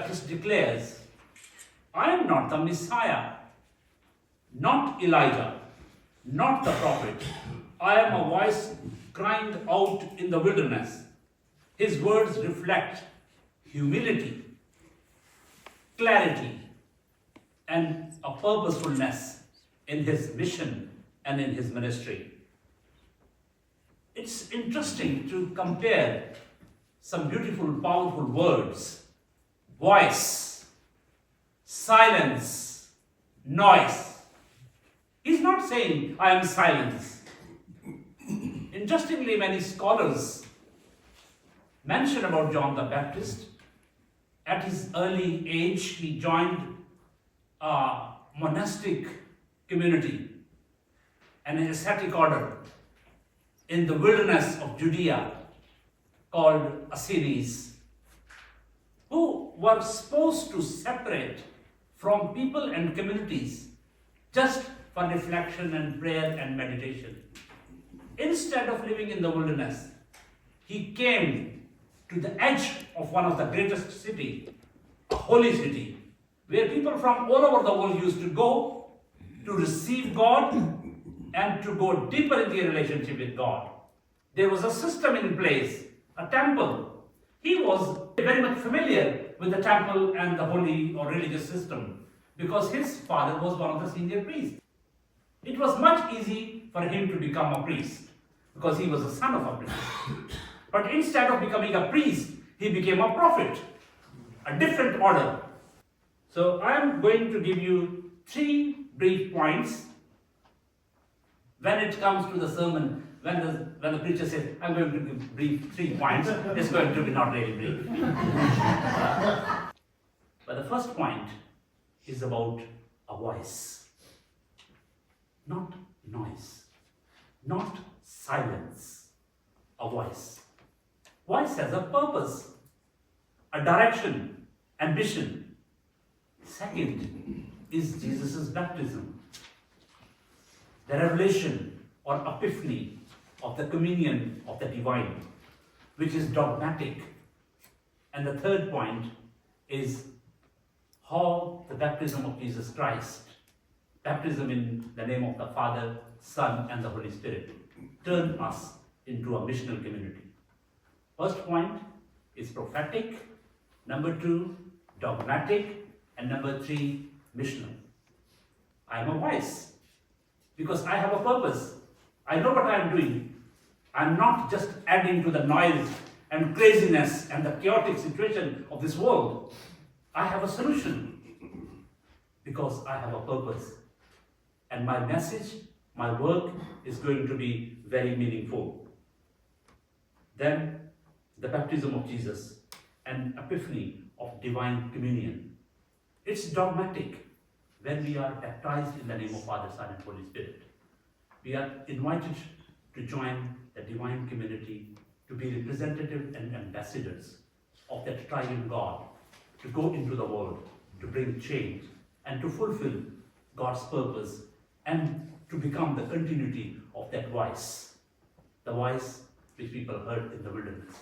Baptist declares, I am not the Messiah, not Elijah, not the prophet. I am a voice crying out in the wilderness. His words reflect humility, clarity, and a purposefulness in his mission and in his ministry. It's interesting to compare some beautiful, powerful words: voice, silence, noise. He's not saying, I am silence. Interestingly, many scholars mention about John the Baptist. At his early age, he joined a monastic community, an ascetic order in the wilderness of Judea called Essenes, who were supposed to separate from people and communities just for reflection and prayer and meditation. Instead of living in the wilderness, he came to the edge of one of the greatest cities, a holy city, where people from all over the world used to go to receive God and to go deeper in their relationship with God. There was a system in place, a temple. He was very much familiar with the temple and the holy or religious system because his father was one of the senior priests. It was much easy for him to become a priest because he was the son of a priest. But instead of becoming a priest, he became a prophet, a different order. So I am going to give you 3 brief points. When it comes to the sermon, when the preacher says, I'm going to give brief 3 points, it's going to be not really brief. But the first point is about a voice, not noise, not silence, a voice. Voice has a purpose, a direction, ambition. Second is Jesus' baptism, the revelation or epiphany of the communion of the divine, which is dogmatic. And the third point is how the baptism of Jesus Christ, baptism in the name of the Father, Son, and the Holy Spirit, turned us into a missional community. First point is prophetic, number 2, dogmatic, and number 3, missional. I am a voice because I have a purpose. I know what I am doing. I'm not just adding to the noise and craziness and the chaotic situation of this world. I have a solution because I have a purpose. And my message, my work is going to be very meaningful. Then the baptism of Jesus and epiphany of divine communion. It's dogmatic when we are baptized in the name of Father, Son, and Holy Spirit. We are invited to join the divine community, to be representative and ambassadors of that triune God, to go into the world, to bring change, and to fulfill God's purpose, and to become the continuity of that voice, the voice which people heard in the wilderness.